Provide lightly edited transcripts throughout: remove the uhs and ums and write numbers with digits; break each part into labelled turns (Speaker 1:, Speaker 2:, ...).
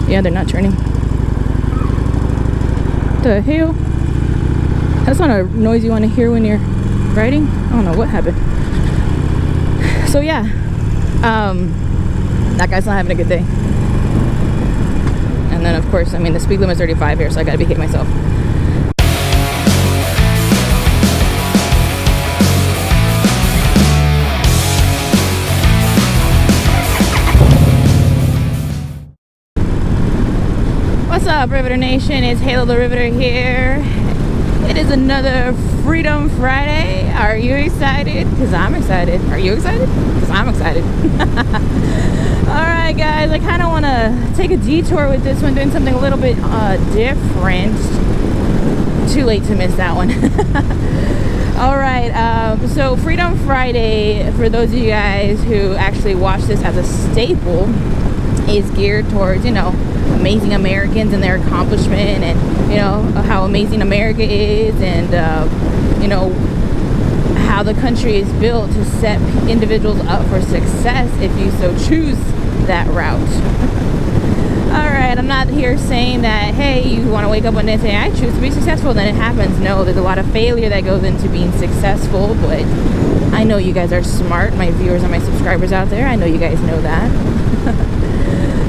Speaker 1: Yeah, they're not turning. The hell? That's not a noise you want to hear when you're riding. I don't know what happened. So yeah, that guy's not having a good day. And then of course, I mean, the speed limit is 35 here, so I gotta behave myself. What's up, Riveter Nation? It's Halo the Riveter here. It is another Freedom Friday. Are you excited? Because I'm excited. Are you excited? Because I'm excited. Alright guys, I kind of want to take a detour with this one, doing something a little bit different. Too late to miss that one. Alright, so Freedom Friday, for those of you guys who actually watch this as a staple, is geared towards, you know, amazing Americans and their accomplishment, and you know how amazing America is, and you know how the country is built to set individuals up for success if you so choose that route. All right, I'm not here saying that, hey, you want to wake up one day and say, I choose to be successful, then it happens. No, there's a lot of failure that goes into being successful, but I know you guys are smart, my viewers and my subscribers out there. I know you guys know that.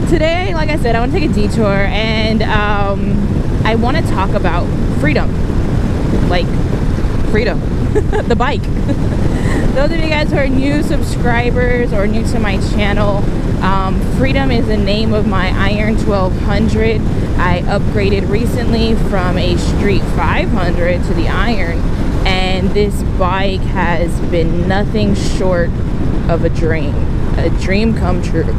Speaker 1: Today, like I said, I want to take a detour, and I want to talk about freedom. Like, freedom. The bike. Those of you guys who are new subscribers or new to my channel, Freedom is the name of my Iron 1200. I upgraded recently from a Street 500 to the Iron, and this bike has been nothing short of a dream come true.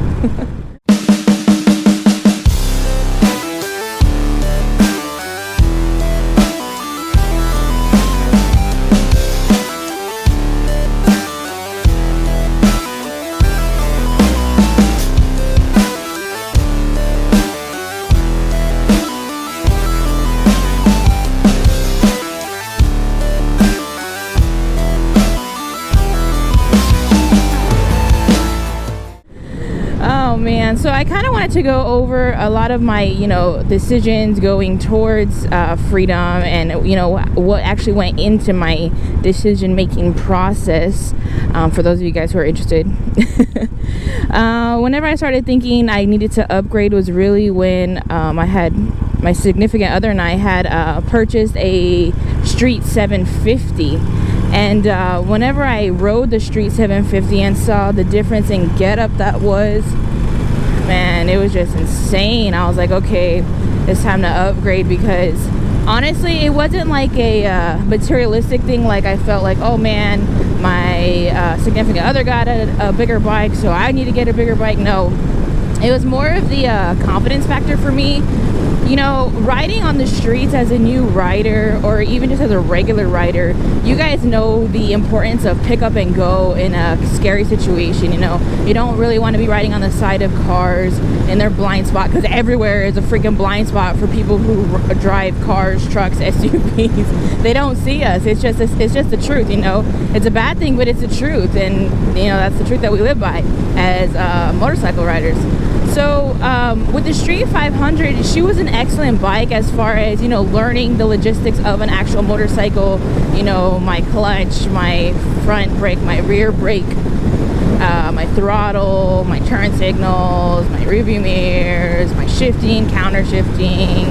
Speaker 1: So I kind of wanted to go over a lot of my, you know, decisions going towards freedom, and you know what actually went into my decision-making process. For those of you guys who are interested, whenever I started thinking I needed to upgrade was really when I had my significant other and I had purchased a Street 750. And whenever I rode the Street 750 and saw the difference in getup that was, man, it was just insane. I was like, okay, it's time to upgrade, because honestly, it wasn't like a materialistic thing. Like I felt like, oh man, my significant other got a bigger bike, so I need to get a bigger bike. No, it was more of the confidence factor for me. You know, riding on the streets as a new rider, or even just as a regular rider, you guys know the importance of pick up and go in a scary situation. You know, you don't really want to be riding on the side of cars in their blind spot, because everywhere is a freaking blind spot for people who drive cars, trucks, SUVs. They don't see us. It's just the truth. You know, it's a bad thing, but it's the truth, and you know that's the truth that we live by as motorcycle riders. So with the Street 500, she was an excellent bike as far as, you know, learning the logistics of an actual motorcycle. You know, my clutch, my front brake, my rear brake, my throttle, my turn signals, my rearview mirrors, my shifting, counter shifting,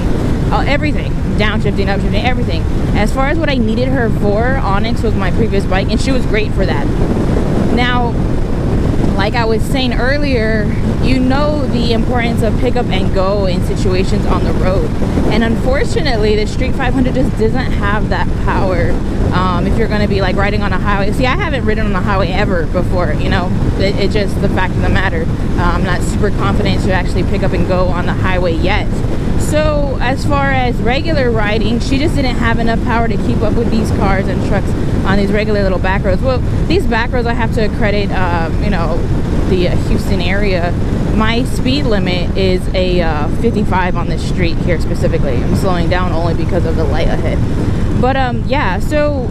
Speaker 1: everything, downshifting, upshifting, everything. As far as what I needed her for, Onyx was my previous bike, and she was great for that. Now, like I was saying earlier, you know the importance of pick up and go in situations on the road, and unfortunately the Street 500 just doesn't have that power. If you're going to be like riding on a highway, see, I haven't ridden on a highway ever before, you know, it's just the fact of the matter. I'm not super confident to actually pick up and go on the highway yet. So as far as regular riding, she just didn't have enough power to keep up with these cars and trucks on these regular little back roads. Well, these back roads I have to credit, you know, the Houston area. My speed limit is a 55 on this street here specifically. I'm slowing down only because of the light ahead. But yeah, so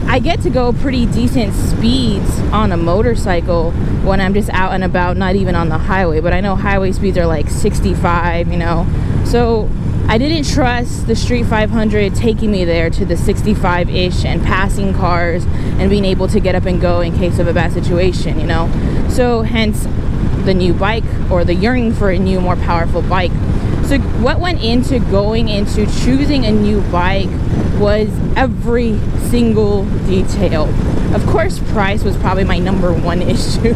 Speaker 1: I get to go pretty decent speeds on a motorcycle when I'm just out and about, not even on the highway. But I know highway speeds are like 65, you know. So I didn't trust the Street 500 taking me there to the 65-ish and passing cars and being able to get up and go in case of a bad situation, you know. So hence the new bike, or the yearning for a new, more powerful bike. So what went into going into choosing a new bike was every single detail. Of course, price was probably my number one issue.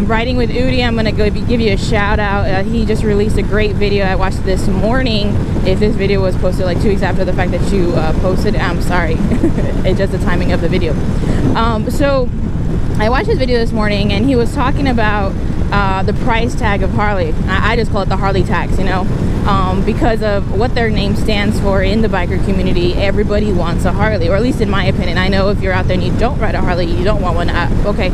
Speaker 1: Riding with Udi, I'm gonna give you a shout out. He just released a great video. I watched this morning. If this video was posted like 2 weeks after the fact that you posted, I'm sorry. It's just the timing of the video. So I watched his video this morning, and he was talking about the price tag of Harley. I just call it the Harley tax, you know, because of what their name stands for in the biker community. Everybody wants a Harley, or at least in my opinion. I know if you're out there and you don't ride a Harley, you don't want one. Okay,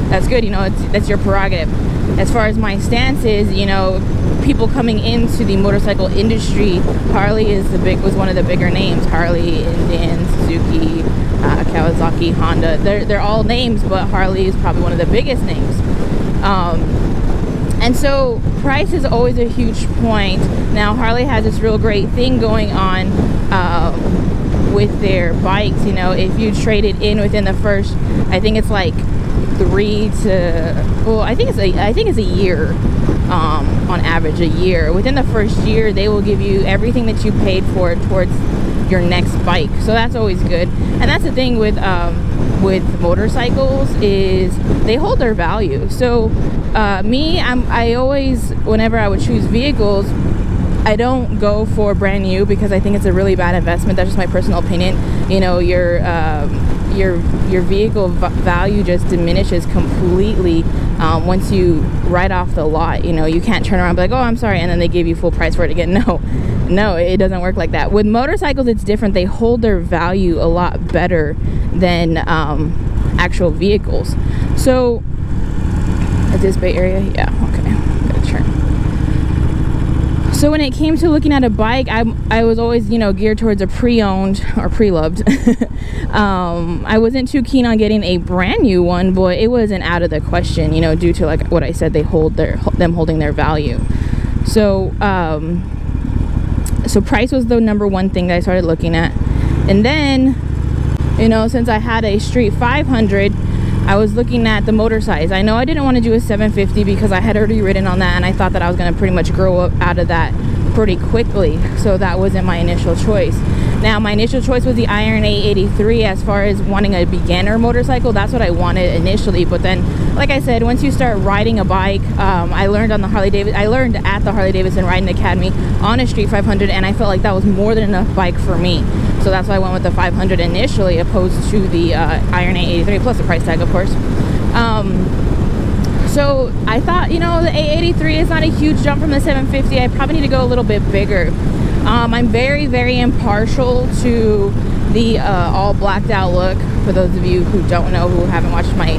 Speaker 1: that's good, you know, that's your prerogative. As far as my stance is, you know, people coming into the motorcycle industry, Harley was one of the bigger names. Harley, Indian, Suzuki, Kawasaki, Honda. They're all names, but Harley is probably one of the biggest names. And so price is always a huge point. Now Harley has this real great thing going on with their bikes. You know, if you trade it in within the first, I think it's like I think it's a year, on average a year. Within the first year, they will give you everything that you paid for towards your next bike. So that's always good. And that's the thing with motorcycles, is they hold their value. So I always, whenever I would choose vehicles, I don't go for brand new, because I think it's a really bad investment. That's just my personal opinion. You know, your vehicle value just diminishes completely once you ride off the lot. You know, you can't turn around and be like, oh, I'm sorry, and then they give you full price for it again. No, it doesn't work like that. With motorcycles, it's different. They hold their value a lot better than actual vehicles. So at this Bay Area, yeah, okay, I'm gonna turn. So when it came to looking at a bike, I was always, you know, geared towards a pre-owned or pre-loved. I wasn't too keen on getting a brand new one, but it wasn't out of the question, you know, due to like what I said, them holding their value. So so price was the number one thing that I started looking at. And then, you know, since I had a Street 500, I was looking at the motor size. I know I didn't want to do a 750 because I had already ridden on that, and I thought that I was going to pretty much grow up out of that pretty quickly. So that wasn't my initial choice. Now, my initial choice was the Iron 883 as far as wanting a beginner motorcycle. That's what I wanted initially. But then, like I said, once you start riding a bike, I learned at the Harley Davidson Riding Academy on a Street 500, and I felt like that was more than enough bike for me. So that's why I went with the 500 initially, opposed to the Iron 883, plus the price tag, of course. So I thought, you know, the 883 is not a huge jump from the 750. I probably need to go a little bit bigger. I'm very, very impartial to the all blacked out look. For those of you who don't know, who haven't watched my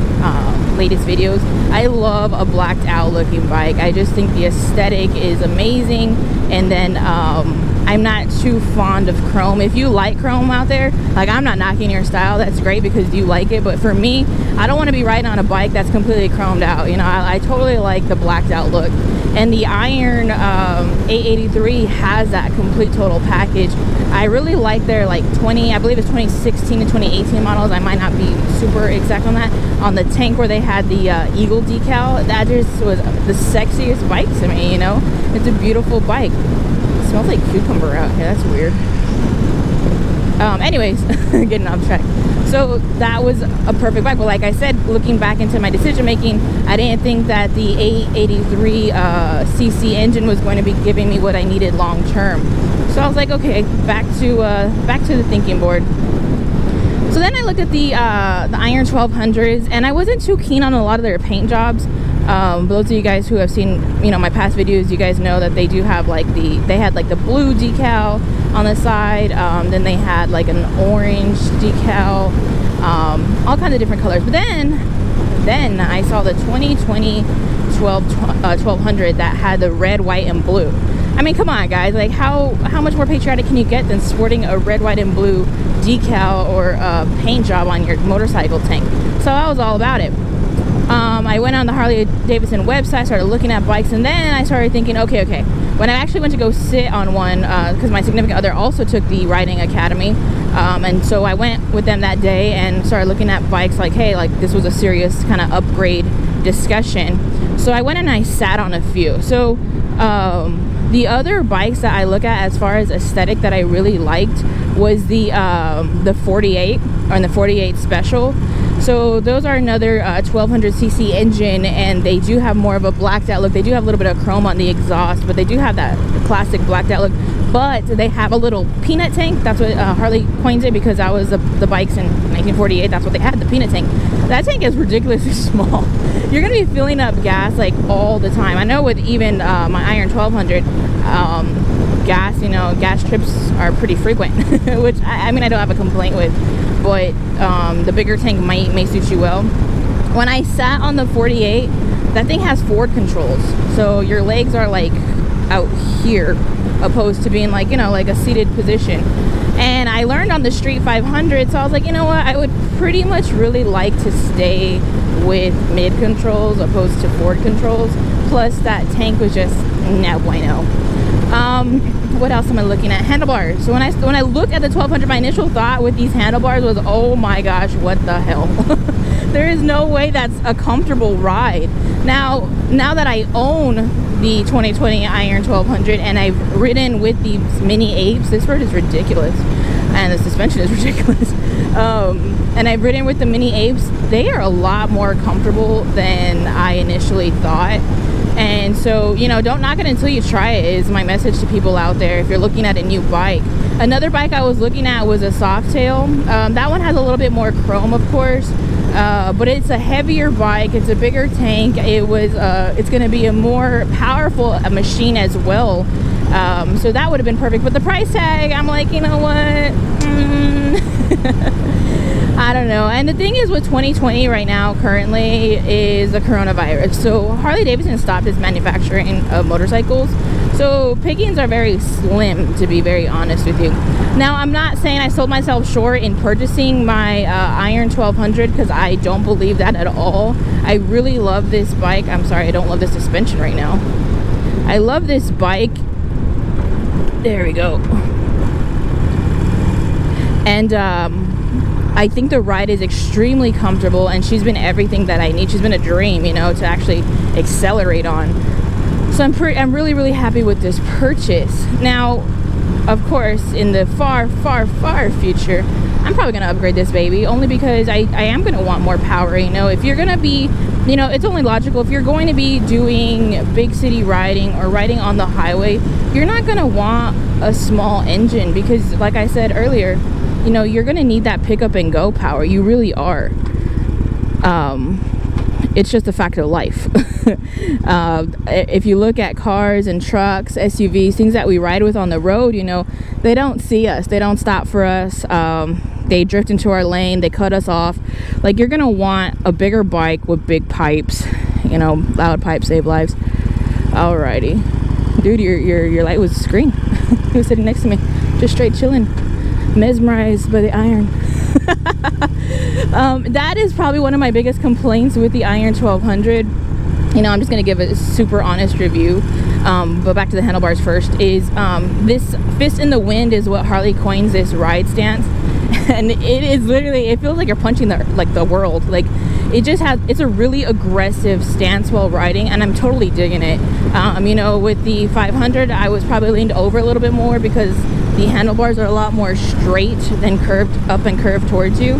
Speaker 1: latest videos, I love a blacked out looking bike. I just think the aesthetic is amazing. And then I'm not too fond of chrome. If you like chrome out there, like, I'm not knocking your style, that's great because you like it, but for me, I don't want to be riding on a bike that's completely chromed out. You know, I totally like the blacked out look, and the Iron 883 has that complete total package. I really like their like I believe it's 2016 and 2018 models. I might not be super exact on that. On the tank where they had the Eagle decal, that just was the sexiest bike to me, you know. It's a beautiful bike. It smells like cucumber out here, that's weird. Anyways, getting off track. So that was a perfect bike. But like I said, looking back into my decision making, I didn't think that the 883 cc engine was going to be giving me what I needed long term. So I was like, okay, back to the thinking board. So then I looked at the Iron 1200s, and I wasn't too keen on a lot of their paint jobs. Those of you guys who have seen, you know, my past videos, you guys know that they do have like they had like the blue decal on the side, then they had like an orange decal, all kinds of different colors. But then I saw the 2020 1200 that had the red, white, and blue. I mean, come on, guys. Like, how much more patriotic can you get than sporting a red, white, and blue decal or a paint job on your motorcycle tank? So I was all about it. I went on the Harley Davidson website, started looking at bikes, and then I started thinking, okay. When I actually went to go sit on one, because my significant other also took the riding academy, and so I went with them that day and started looking at bikes. Like, hey, like, this was a serious kind of upgrade discussion. So I went and I sat on a few. So the other bikes that I look at as far as aesthetic that I really liked was the 48 or the 48 Special. So those are another 1200cc engine, and they do have more of a blacked out look. They do have a little bit of chrome on the exhaust, but they do have that classic blacked out look. But they have a little peanut tank. That's what Harley coins it, because that was the bikes in 1948. That's what they had, the peanut tank. That tank is ridiculously small. You're gonna be filling up gas like all the time. I know with even my Iron 1200, gas, you know, gas trips are pretty frequent, which I mean, I don't have a complaint with. But the bigger tank may suit you well. When I sat on the 48, that thing has forward controls, so your legs are like out here, opposed to being like, you know, like a seated position. And I learned on the Street 500, so I was like, you know what, I would pretty much really like to stay with mid controls opposed to forward controls. Plus that tank was just no bueno. What else am I looking at? Handlebars. So when I looked at the 1200, my initial thought with these handlebars was, oh my gosh, what the hell? There is no way that's a comfortable ride. Now that I own the 2020 Iron 1200 and I've ridden with these mini apes, this bird is ridiculous, and the suspension is ridiculous. And I've ridden with the mini apes. They are a lot more comfortable than I initially thought. And so, you know, don't knock it until you try it is my message to people out there if you're looking at a new bike. Another bike I was looking at was a Softail. That one has a little bit more chrome, of course, but it's a heavier bike. It's a bigger tank. It's going to be a more powerful machine as well. So that would have been perfect. But the price tag, I'm like, you know what? I don't know. And the thing is with 2020 right now currently is the coronavirus. So Harley Davidson stopped its manufacturing of motorcycles. So pickings are very slim, to be very honest with you. Now, I'm not saying I sold myself short in purchasing my Iron 1200, because I don't believe that at all. I really love this bike. I'm sorry, I don't love the suspension right now. I love this bike. There we go. And I think the ride is extremely comfortable, and she's been everything that I need. She's been a dream, you know, to actually accelerate on. So I'm really, really happy with this purchase. Now, of course, in the far, far, far future, I'm probably going to upgrade this baby, only because I am going to want more power. You know, if you're going to be, you know, it's only logical. If you're going to be doing big city riding or riding on the highway, you're not going to want a small engine, because like I said earlier, you know, you're going to need that pick up and go power. You really are. It's just a fact of life. If you look at cars and trucks, SUVs, things that we ride with on the road, you know, they don't see us. They don't stop for us. They drift into our lane. They cut us off. Like, you're going to want a bigger bike with big pipes. You know, loud pipes save lives. Alrighty. Dude, your light was screen. He was sitting next to me, just straight chilling, mesmerized by the Iron. That is probably one of my biggest complaints with the Iron 1200. You know, I'm just going to give a super honest review. But back to the handlebars first, is this fist in the wind is what Harley coins this ride stance. And it is literally, it feels like you're punching the world. Like, it's a really aggressive stance while riding, and I'm totally digging it. You know, with the 500, I was probably leaned over a little bit more because the handlebars are a lot more straight than curved up and curved towards you.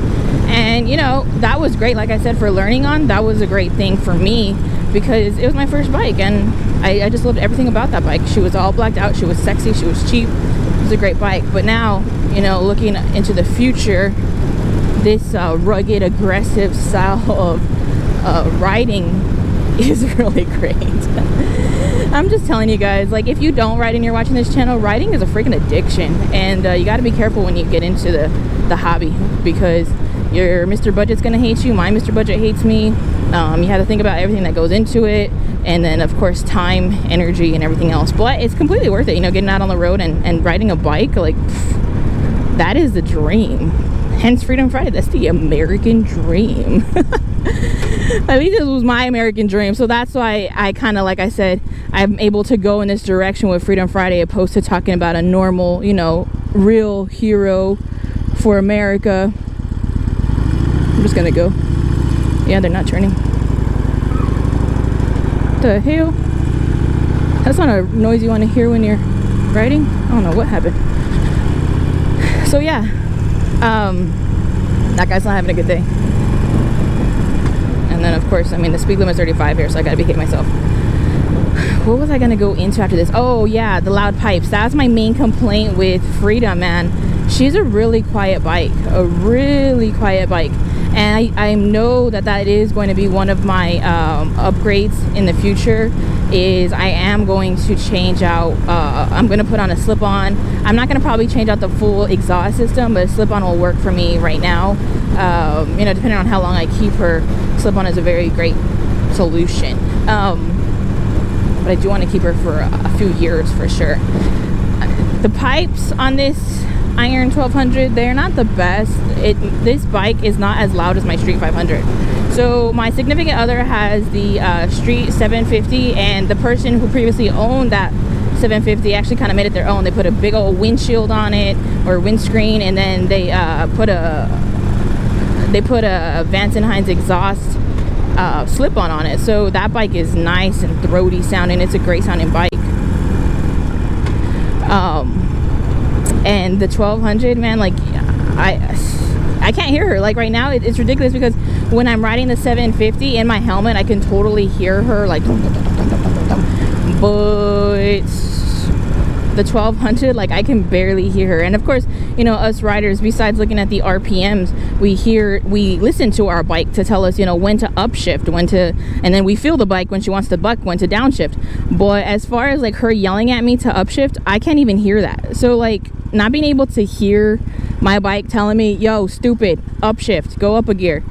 Speaker 1: And, you know, that was great. Like I said, for learning on, that was a great thing for me, because it was my first bike, and I just loved everything about that bike. She was all blacked out. She was sexy. She was cheap. It was a great bike. But now, you know, looking into the future, this rugged, aggressive style of riding is really great. I'm just telling you guys, like, if you don't ride and you're watching this channel, riding is a freaking addiction, and you got to be careful when you get into the hobby, because your Mr. Budget's gonna hate you. My Mr. Budget hates me. You have to think about everything that goes into it, and then of course time, energy, and everything else. But it's completely worth it, you know, getting out on the road and riding a bike. Like, that is the dream. Hence Freedom Friday. That's the American dream. At least it was my American dream. So that's why I kind of, like I said, I'm able to go in this direction with Freedom Friday, opposed to talking about a normal, you know, real hero for America. I'm just gonna go. Yeah, they're not turning. What the hell? That's not a noise you want to hear when you're riding. I don't know what happened. So yeah, that guy's not having a good day. And then of course, I mean, the speed limit's 35 here, so I gotta behave myself. What was I gonna go into after this? Oh yeah, the loud pipes. That's my main complaint with Freedom, man. She's a really quiet bike, a really quiet bike. And I know that is going to be one of my upgrades in the future. Is I am going to change out, I'm going to put on a slip-on. I'm not going to probably change out the full exhaust system, but a slip-on will work for me right now. You know, depending on how long I keep her, slip-on is a very great solution. But I do want to keep her for a few years for sure. The pipes on this Iron 1200, they're not the best. This bike is not as loud as my Street 500. So my significant other has the Street 750, and the person who previously owned that 750 actually kind of made it their own. They put a big old windshield on it, or windscreen, and then they put a Vance and Hines exhaust slip-on on it. So that bike is nice and throaty sounding. It's a great sounding bike. And the 1200, man, like I can't hear her. Like right now, it's ridiculous, because when I'm riding the 750 in my helmet, I can totally hear her, like, but the 1200, like, I can barely hear her. And of course, you know, us riders, besides looking at the RPMs, we listen to our bike to tell us, you know, when to upshift, and then we feel the bike when she wants to buck, when to downshift. But as far as like her yelling at me to upshift, I can't even hear that. So like, not being able to hear my bike telling me, yo, stupid, upshift, go up a gear,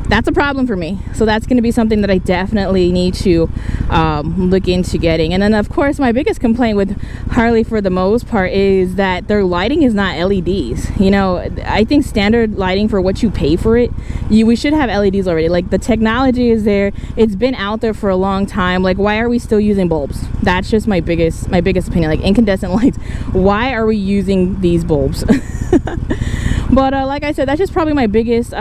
Speaker 1: that's a problem for me. So that's going to be something that I definitely need to look into getting. And then of course, my biggest complaint with Harley for the most part is that their lighting is not LEDs. You know, I think standard lighting for what you pay for it, we should have LEDs already. Like, the technology is there, it's been out there for a long time. Like, why are we still using bulbs? That's just my biggest opinion. Like, incandescent lights, why are we using these bulbs? But like I said, that's just probably my biggest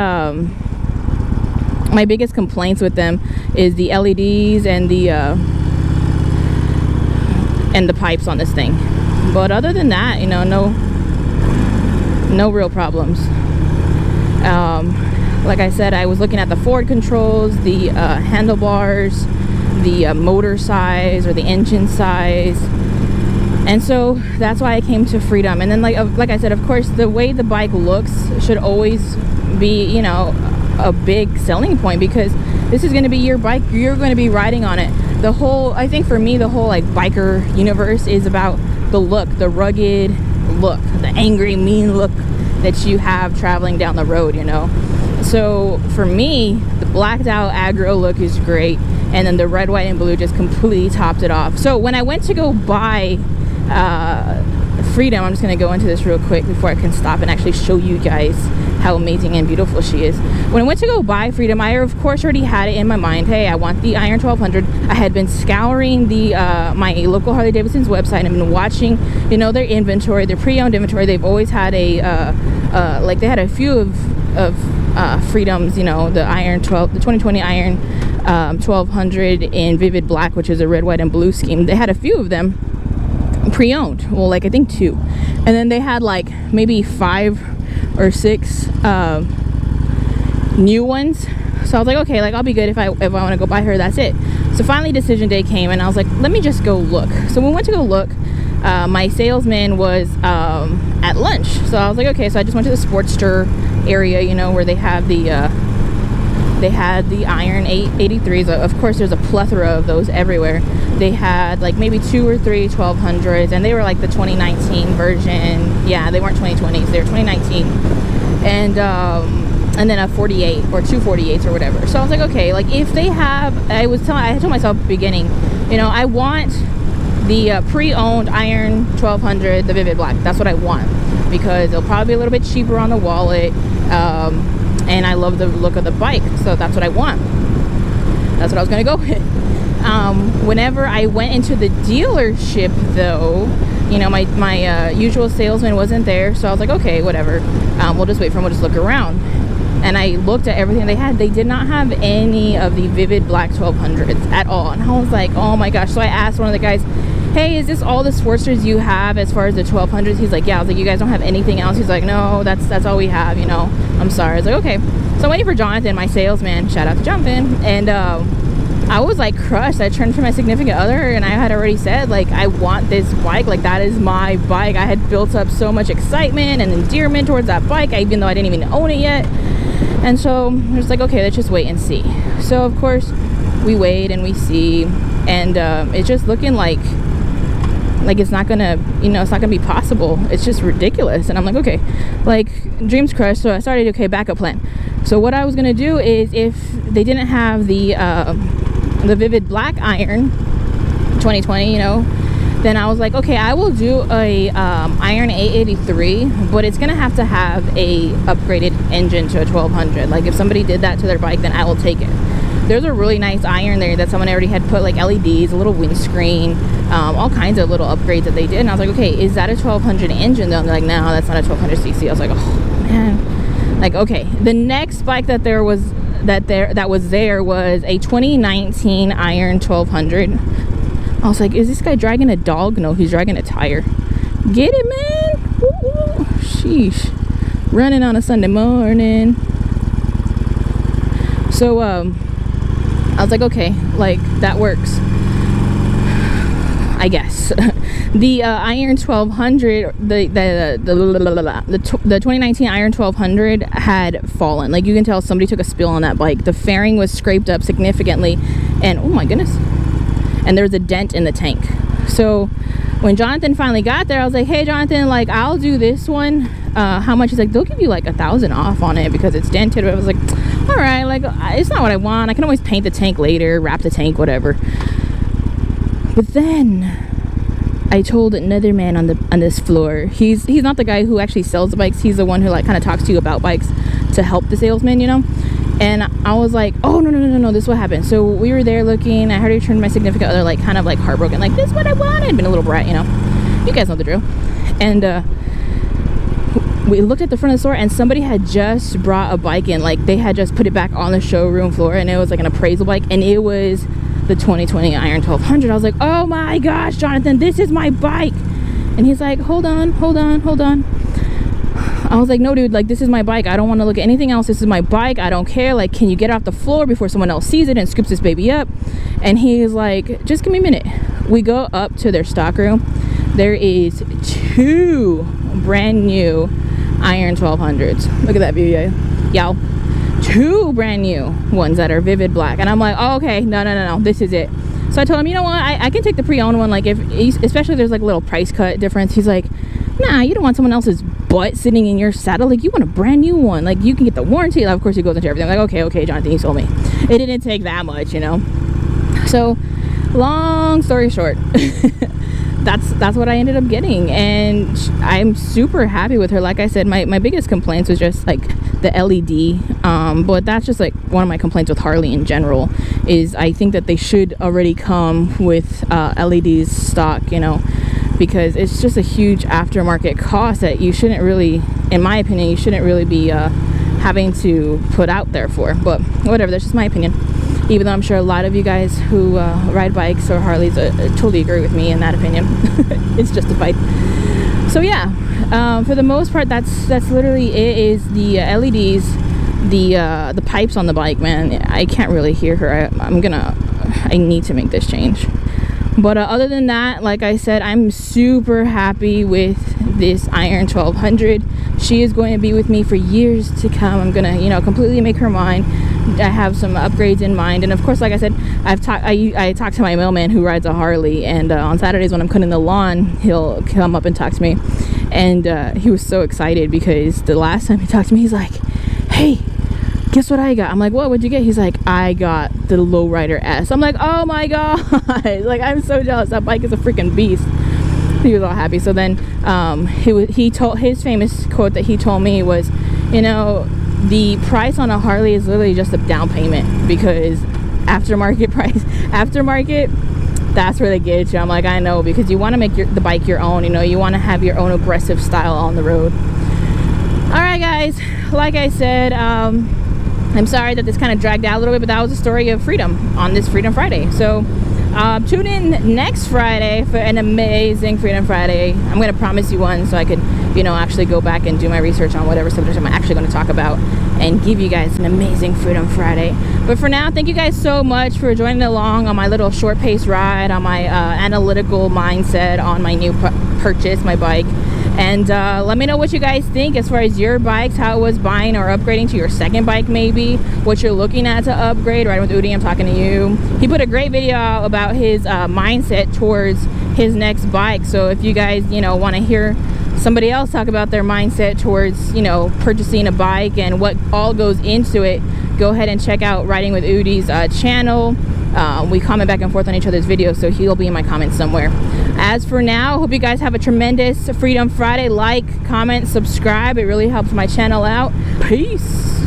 Speaker 1: complaints with them, is the LEDs and the pipes on this thing. But other than that, you know, no real problems. Like I said, I was looking at the forward controls, the handlebars, the motor size or the engine size, and so that's why I came to Freedom. And then like I said, of course, the way the bike looks should always be, you know, a big selling point, because this is going to be your bike, you're going to be riding on it. I think for me, the whole like biker universe is about the look, the rugged look, the angry, mean look that you have traveling down the road, you know. So for me, the blacked out aggro look is great, and then the red, white, and blue just completely topped it off. So when I went to go buy Freedom, I'm just going to go into this real quick before I can stop and actually show you guys how amazing and beautiful she is. When I went to go buy Freedom, I of course already had it in my mind, hey, I want the Iron 1200. I had been scouring the my local Harley Davidson's website and been watching, you know, their inventory, their pre-owned inventory. They've always had like they had a few of Freedoms, you know, the 2020 Iron 1200 in Vivid Black, which is a red, white, and blue scheme. They had a few of them pre-owned, well, like I think 2, and then they had like maybe 5 or 6 new ones. So I was like, okay, like I'll be good if I want to go buy her, that's it. So finally decision day came, and I was like, let me just go look. So we went to go look. My salesman was at lunch, so I was like, okay. So I just went to the Sportster area, you know, where they have the Iron 883s. Of course, there's a plethora of those everywhere. They had like maybe 2 or 3 1200s, and they were like the 2019 version. Yeah, they weren't 2020s, they were 2019. And and then a 48 or 248s or whatever. So I was like, okay, like if they have, I told myself at the beginning, you know, I want the pre-owned Iron 1200, the Vivid Black. That's what I want, because it'll probably be a little bit cheaper on the wallet, and I love the look of the bike, so that's what I want. That's what I was gonna go with. Whenever I went into the dealership though, you know, my usual salesman wasn't there, so I was like, okay, whatever, we'll just wait for him, we'll just look around. And I looked at everything they had. They did not have any of the Vivid Black 1200s at all, and I was like, oh my gosh. So I asked one of the guys, hey, is this all the Sportsters you have as far as the 1200s? He's like, yeah. I was like, you guys don't have anything else? He's like, no, that's all we have, you know, I'm sorry. I was like, okay. So I'm waiting for Jonathan, my salesman, shout out to Jonathan, and I was like crushed. I turned to my significant other and I had already said, like, I want this bike, like that is my bike. I had built up so much excitement and endearment towards that bike, even though I didn't even own it yet. And so I was like, okay, let's just wait and see. So of course we wait and we see, and it's just looking like it's not gonna, you know, it's not gonna be possible. It's just ridiculous. And I'm like, okay, like dreams crushed. So I started, okay, backup plan. So what I was gonna do is, if they didn't have the Vivid Black Iron 2020, you know, then I was like, okay, I will do a Iron 883, but it's gonna have to have a upgraded engine to a 1200. Like if somebody did that to their bike, then I will take it. There's a really nice iron there that someone already had put, like LEDs, a little windscreen, all kinds of little upgrades that they did. And I was like, okay, is that a 1200 engine though? And they're like, no, that's not a 1200 cc. I was like, oh man. Like, okay, the next bike that was a 2019 Iron 1200. I was like, is this guy dragging a dog? No, he's dragging a tire. Get it, man. Ooh, sheesh. Running on a Sunday morning. So I was like, okay, like that works, I guess. The Iron 1200, the 2019 Iron 1200 had fallen. Like you can tell somebody took a spill on that bike. The fairing was scraped up significantly, and oh my goodness, and there was a dent in the tank. So when Jonathan finally got there, I was like, hey Jonathan, like I'll do this one. How much? He's like, they'll give you like 1,000 off on it because it's dented. But I was like, all right, like it's not what I want. I can always paint the tank later, wrap the tank, whatever. But then I told another man on this floor. He's not the guy who actually sells the bikes. He's the one who like kind of talks to you about bikes to help the salesman, you know. And I was like, oh no, this is what happened. So we were there looking. I already turned my significant other like kind of like heartbroken, like this is what I wanted. Been a little brat, you know. You guys know the drill. And we looked at the front of the store, and somebody had just brought a bike in. Like they had just put it back on the showroom floor, and it was like an appraisal bike, and it was the 2020 Iron 1200. I was like, oh my gosh, Jonathan, this is my bike. And he's like, hold on. I was like, no dude, like this is my bike. I don't want to look at anything else. This is my bike. I don't care. Like, can you get off the floor before someone else sees it and scoops this baby up? And he's like, just give me a minute. We go up to their stock room. There is 2 brand new Iron 1200s. Look at that view, y'all. 2 brand new ones that are Vivid Black. And I'm like, oh, okay, no, this is it. So I told him, you know what, I can take the pre-owned one, like if especially if there's like a little price cut difference. He's like, nah, you don't want someone else's butt sitting in your saddle. Like you want a brand new one, like you can get the warranty. Of course he goes into everything. I'm like, okay Jonathan, you sold me. It didn't take that much, you know. So long story short, that's what I ended up getting, and I'm super happy with her. Like I said, my biggest complaints was just like the LED, but that's just like one of my complaints with Harley in general, is I think that they should already come with LEDs stock, you know, because it's just a huge aftermarket cost that you shouldn't really, in my opinion, you shouldn't really be having to put out there for. But whatever, that's just my opinion. Even though I'm sure a lot of you guys who ride bikes or Harleys totally agree with me in that opinion. It's justified. So yeah, for the most part, that's literally it. Is the LEDs, the pipes on the bike, man. I can't really hear her. I need to make this change. But other than that, like I said, I'm super happy with this Iron 1200. She is going to be with me for years to come. I'm gonna, you know, completely make her mine. I have some upgrades in mind, and of course, like I said, I talked to my mailman who rides a Harley, and on Saturdays when I'm cutting the lawn, he'll come up and talk to me, and he was so excited because the last time he talked to me, he's like, hey, guess what I got? I'm like, what would you get? He's like, I got the Lowrider S. I'm like, oh my god. Like, I'm so jealous. That bike is a freaking beast. He was all happy. So then he told his famous quote that he told me was, you know, the price on a Harley is literally just a down payment, because aftermarket that's where they get you. I'm like, I know, because you want to make the bike your own, you know, you want to have your own aggressive style on the road. All right guys, like I said, I'm sorry that this kind of dragged out a little bit, but that was the story of freedom on this Freedom Friday. So tune in next Friday for an amazing Freedom Friday. I'm going to promise you one, so I could, you know, actually go back and do my research on whatever subject I'm actually going to talk about and give you guys an amazing Freedom Friday. But for now, thank you guys so much for joining along on my little short pace ride, on my analytical mindset on my new purchase, my bike. And let me know what you guys think as far as your bikes, how it was buying or upgrading to your second bike, maybe what you're looking at to upgrade. Riding with Udi, I'm talking to you. He put a great video out about his mindset towards his next bike. So if you guys, you know, want to hear somebody else talk about their mindset towards, you know, purchasing a bike and what all goes into it, go ahead and check out Riding with Udi's channel. We comment back and forth on each other's videos, so he'll be in my comments somewhere. As for now, hope you guys have a tremendous Freedom Friday. Like, comment, subscribe. It really helps my channel out. Peace.